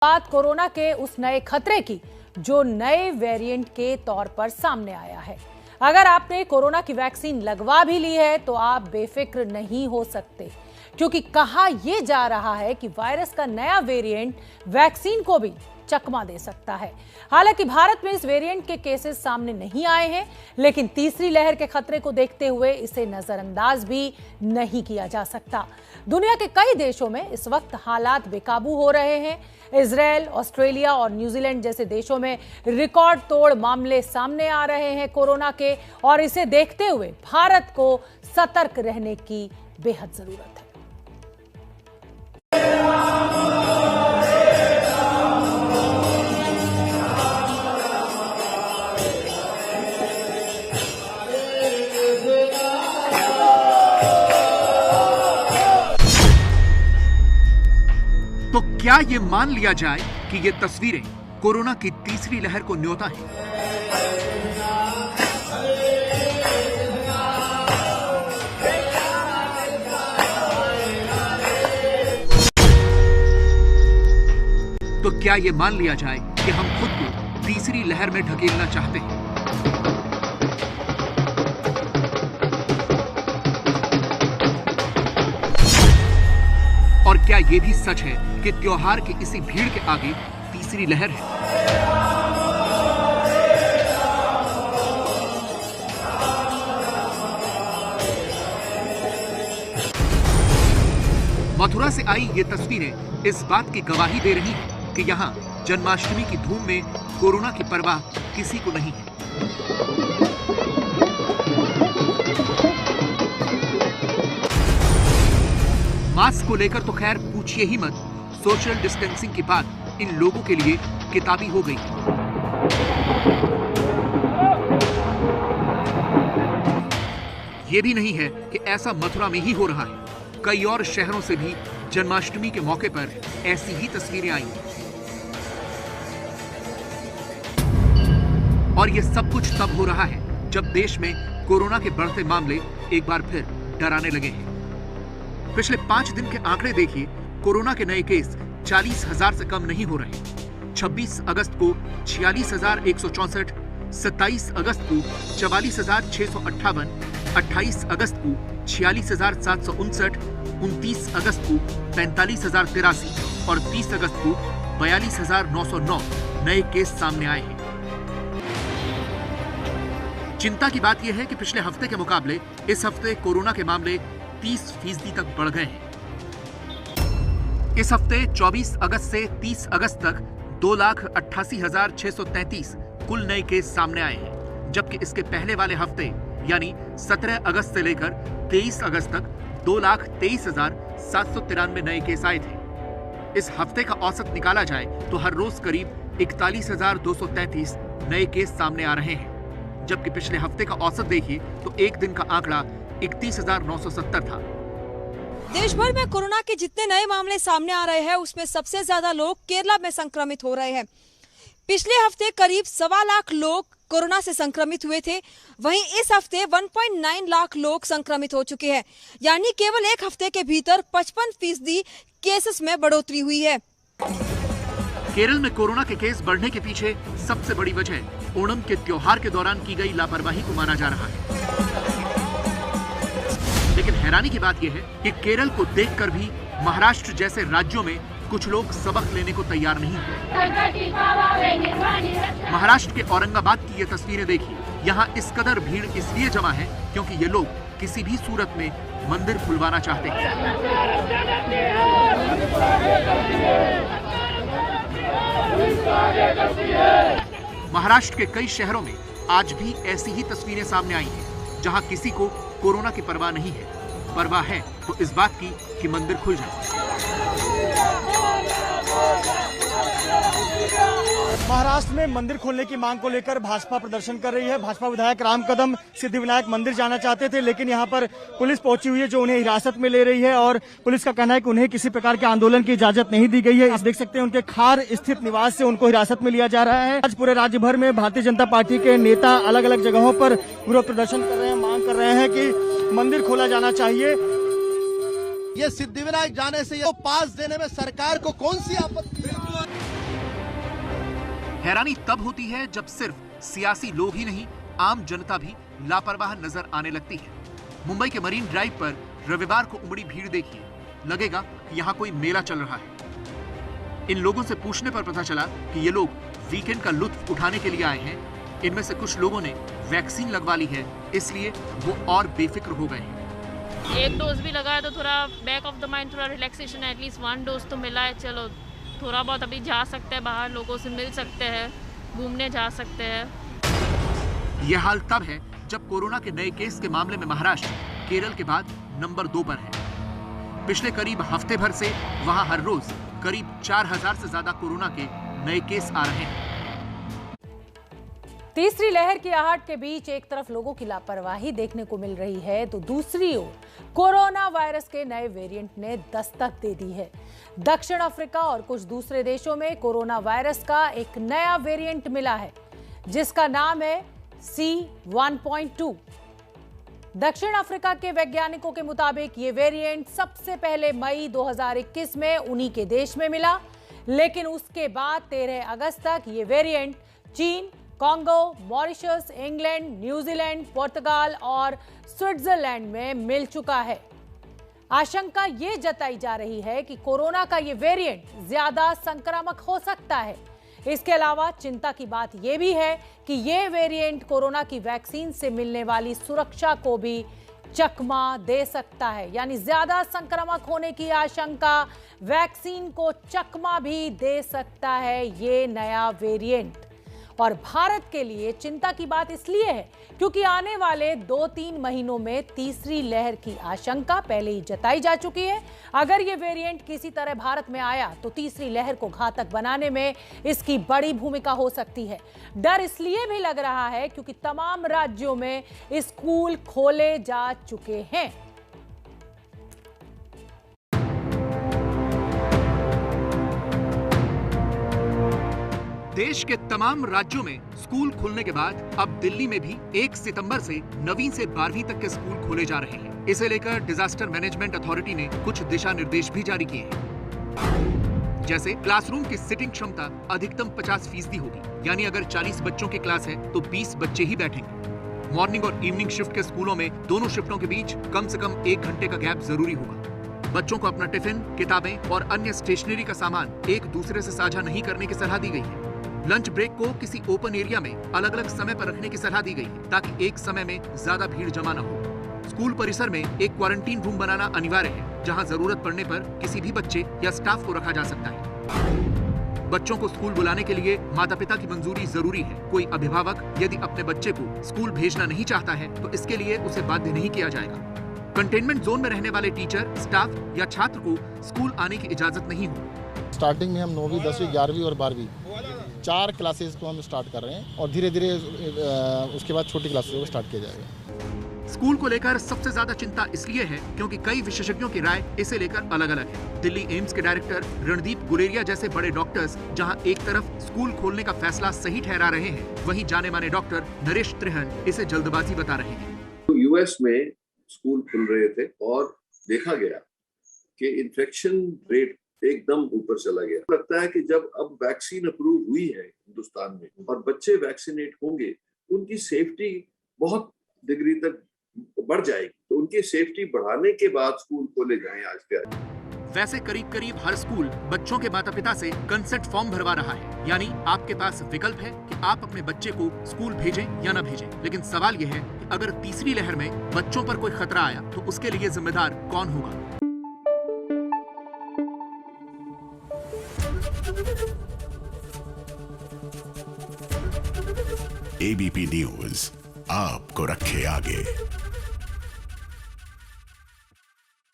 बात कोरोना के उस नए खतरे की जो नए वेरिएंट के तौर पर सामने आया है। अगर आपने कोरोना की वैक्सीन लगवा भी ली है तो आप बेफिक्र नहीं हो सकते, क्योंकि कहा यह जा रहा है कि वायरस का नया वेरिएंट वैक्सीन को भी चकमा दे सकता है। हालांकि भारत में इस वेरिएंट के केसेस सामने नहीं आए हैं, लेकिन तीसरी लहर के खतरे को देखते हुए इसे नजरअंदाज भी नहीं किया जा सकता। दुनिया के कई देशों में इस वक्त हालात बेकाबू हो रहे हैं। इजराइल, ऑस्ट्रेलिया और न्यूजीलैंड जैसे देशों में रिकॉर्ड तोड़ मामले सामने आ रहे हैं कोरोना के, और इसे देखते हुए भारत को सतर्क रहने की बेहद जरूरत है। तो क्या ये मान लिया जाए कि ये तस्वीरें कोरोना की तीसरी लहर को न्योता हैं? तो क्या ये मान लिया जाए कि हम खुद को तीसरी लहर में ढकेलना चाहते हैं? और क्या ये भी सच है कि त्योहार की इसी भीड़ के आगे तीसरी लहर है? मथुरा से आई ये तस्वीरें इस बात की गवाही दे रही हैं कि यहाँ जन्माष्टमी की धूम में कोरोना की परवाह किसी को नहीं है। मास्क को लेकर तो खैर पूछिए ही मत। सोशल डिस्टेंसिंग की बात इन लोगों के लिए किताबी हो गई। ये भी नहीं है कि ऐसा मथुरा में ही हो रहा है, कई और शहरों से भी जन्माष्टमी के मौके पर ऐसी ही तस्वीरें आई। और ये सब कुछ तब हो रहा है जब देश में कोरोना के बढ़ते मामले एक बार फिर डराने लगे हैं। पिछले 5 दिन के आंकड़े देखिए, कोरोना के नए केस 40,000 से कम नहीं हो रहे। 26 अगस्त को 46,164, 27 अगस्त को 44,658, 28 अगस्त को 46,759, 29 अगस्त को 45,083 और 30 अगस्त को 42,909 नए केस सामने आए हैं। चिंता की बात यह है कि पिछले हफ्ते के मुकाबले इस हफ्ते कोरोना के मामले 30% तक बढ़ गए हैं। इस हफ्ते 24 अगस्त से 30 अगस्त तक 2,88,633 कुल नए केस सामने आए हैं, जबकि इसके पहले वाले हफ्ते यानी 17 अगस्त से लेकर 23 अगस्त तक 2,23,793 नए केस आए थे। इस हफ्ते का औसत निकाला जाए तो हर रोज करीब 41,233 नए केस सामने आ रहे हैं, जबकि पिछले हफ्ते का औसत देखिए तो एक दिन का आंकड़ा 31,970 था। देश भर में कोरोना के जितने नए मामले सामने आ रहे हैं, उसमें सबसे ज्यादा लोग केरला में संक्रमित हो रहे हैं। पिछले हफ्ते करीब 1.25 लाख लोग कोरोना से संक्रमित हुए थे, वहीं इस हफ्ते 1.9 लाख लोग संक्रमित हो चुके हैं, यानी केवल एक हफ्ते के भीतर 55% केसेस में बढ़ोतरी हुई है। केरल में कोरोना के केस बढ़ने के पीछे सबसे बड़ी वजह ओणम के त्योहार के दौरान की गई लापरवाही को माना जा रहा है। लेकिन हैरानी की बात यह है कि केरल को देखकर भी महाराष्ट्र जैसे राज्यों में कुछ लोग सबक लेने को तैयार नहीं हैं। महाराष्ट्र के औरंगाबाद की ये तस्वीरें देखिए। यहाँ इस कदर भीड़ इसलिए जमा है क्योंकि ये लोग किसी भी सूरत में मंदिर खुलवाना चाहते हैं। महाराष्ट्र के कई शहरों में आज भी ऐसी ही तस्वीरें सामने आई हैं, जहां किसी को कोरोना की परवाह नहीं है। परवाह है तो इस बात की कि मंदिर खुल जाए। महाराष्ट्र में मंदिर खोलने की मांग को लेकर भाजपा प्रदर्शन कर रही है। भाजपा विधायक राम कदम सिद्धिविनायक मंदिर जाना चाहते थे, लेकिन यहां पर पुलिस पहुंची हुई है जो उन्हें हिरासत में ले रही है, और पुलिस का कहना है कि उन्हें किसी प्रकार के आंदोलन की इजाजत नहीं दी गई है। आप देख सकते हैं उनके खार स्थित निवास से उनको हिरासत में लिया जा रहा है। आज पूरे राज्य भर में भारतीय जनता पार्टी के नेता अलग अलग जगहों पर विरोध प्रदर्शन कर रहे हैं, मांग कर रहे हैं कि मंदिर खोला जाना चाहिए। ये सिद्धिविनायक जाने से ये पास देने में सरकार को कौन सी आपत्ति है? हैरानी तब होती है जब सिर्फ सियासी लोग ही नहीं, आम जनता भी लापरवाह नजर आने लगती है। मुंबई के मरीन ड्राइव पर रविवार को उमड़ी भीड़ देखिए, लगेगा कि यहाँ कोई मेला चल रहा है। इन लोगों से पूछने पर पता चला कि ये लोग वीकेंड का लुत्फ उठाने के लिए आए हैं। इनमें से कुछ लोगों ने वैक्सीन लगवा ली है, इसलिए वो और बेफिक्र हो गए हैं। एक डोज भी लगा है तो थोड़ा बैक ऑफ द माइंड, थोड़ा रिलैक्सेशन, एटलीस्ट 1 डोज तो मिला है। चलो थोड़ा बहुत अभी जा सकते हैं बाहर, लोगों से मिल सकते हैं, घूमने जा सकते हैं। यह हाल तब है जब कोरोना के नए केस के मामले में महाराष्ट्र केरल के बाद नंबर 2 पर है। पिछले करीब हफ्ते भर से वहां हर रोज करीब 4000 से ज्यादा कोरोना के नए केस आ रहे हैं। तीसरी लहर की आहट के बीच एक तरफ लोगों की लापरवाही देखने को मिल रही है, तो दूसरी ओर कोरोना वायरस के नए वेरिएंट ने दस्तक दे दी है। दक्षिण अफ्रीका और कुछ दूसरे देशों में कोरोना वायरस का एक नया वेरिएंट मिला है, जिसका नाम है C.1.2। दक्षिण अफ्रीका के वैज्ञानिकों के मुताबिक ये वेरिएंट सबसे पहले मई 2021 में उन्हीं के देश में मिला, लेकिन उसके बाद 13 अगस्त तक ये वेरिएंट चीन, कांगो, मॉरिशस, इंग्लैंड, न्यूजीलैंड, पुर्तगाल और स्विट्जरलैंड में मिल चुका है। आशंका ये जताई जा रही है कि कोरोना का ये वेरिएंट ज्यादा संक्रामक हो सकता है। इसके अलावा चिंता की बात यह भी है कि ये वेरिएंट कोरोना की वैक्सीन से मिलने वाली सुरक्षा को भी चकमा दे सकता है, यानी ज्यादा संक्रामक होने की आशंका वैक्सीन को चकमा भी दे सकता है ये नया वेरिएंट। और भारत के लिए चिंता की बात इसलिए है क्योंकि आने वाले 2-3 महीनों में तीसरी लहर की आशंका पहले ही जताई जा चुकी है। अगर ये वेरिएंट किसी तरह भारत में आया तो तीसरी लहर को घातक बनाने में इसकी बड़ी भूमिका हो सकती है। डर इसलिए भी लग रहा है क्योंकि तमाम राज्यों में स्कूल खोले जा चुके हैं। देश के तमाम राज्यों में स्कूल खुलने के बाद अब दिल्ली में भी 1 सितंबर से 9वीं से 12वीं तक के स्कूल खोले जा रहे हैं। इसे लेकर डिजास्टर मैनेजमेंट अथॉरिटी ने कुछ दिशा निर्देश भी जारी किए हैं। जैसे क्लासरूम की सिटिंग क्षमता अधिकतम 50% होगी, यानी अगर 40 बच्चों की क्लास है तो 20 बच्चे ही बैठेंगे। मॉर्निंग और इवनिंग शिफ्ट के स्कूलों में दोनों शिफ्टों के बीच कम से कम 1 घंटे का गैप जरूरी होगा। बच्चों को अपना टिफिन, किताबें और अन्य स्टेशनरी का सामान एक दूसरे से साझा नहीं करने की सलाह दी गई है। लंच ब्रेक को किसी ओपन एरिया में अलग अलग समय पर रखने की सलाह दी गई है ताकि एक समय में ज्यादा भीड़ जमा न हो। स्कूल परिसर में एक क्वारंटीन रूम बनाना अनिवार्य है, जहां जरूरत पड़ने पर किसी भी बच्चे या स्टाफ को रखा जा सकता है। बच्चों को स्कूल बुलाने के लिए माता पिता की मंजूरी जरूरी है। कोई अभिभावक यदि अपने बच्चे को स्कूल भेजना नहीं चाहता है तो इसके लिए उसे बाध्य नहीं किया जाएगा। कंटेनमेंट जोन में रहने वाले टीचर, स्टाफ या छात्र को स्कूल आने की इजाजत नहीं होगी। स्टार्टिंग में हम 9वीं, 10वीं, 11वीं और 12वीं 4 क्लासेस को हम स्टार्ट कर रहे हैं और धीरे धीरे उसके बाद छोटी क्लासेस को स्टार्ट किया जाएगा। स्कूल को लेकर सबसे ज्यादा चिंता इसलिए है क्योंकि कई विशेषज्ञों की राय इसे लेकर अलग अलग है। दिल्ली एम्स के डायरेक्टर रणदीप गुलेरिया जैसे बड़े डॉक्टर्स जहां एक तरफ स्कूल खोलने का फैसला सही ठहरा रहे हैं, वहीं जाने माने डॉक्टर नरेश त्रिहन इसे जल्दबाजी बता रहे हैं। यूएस में स्कूल खुल रहे थे और देखा गया कि इन्फेक्शन रेट एकदम ऊपर चला गया। लगता है कि जब अब वैक्सीन अप्रूव हुई है हिंदुस्तान में और बच्चे वैक्सीनेट होंगे, उनकी सेफ्टी बहुत डिग्री तक बढ़ जाएगी। तो उनकी सेफ्टी बढ़ाने के बाद स्कूल खोले जाएं आज के आज। वैसे करीब करीब हर स्कूल बच्चों के माता पिता से कंसेंट फॉर्म भरवा रहा है, यानी आपके पास विकल्प है कि आप अपने बच्चे को स्कूल भेजें या न भेजें। लेकिन सवाल यह है कि अगर तीसरी लहर में बच्चों पर कोई खतरा आया तो उसके लिए जिम्मेदार कौन होगा? एबीपी न्यूज आपको रखे आगे।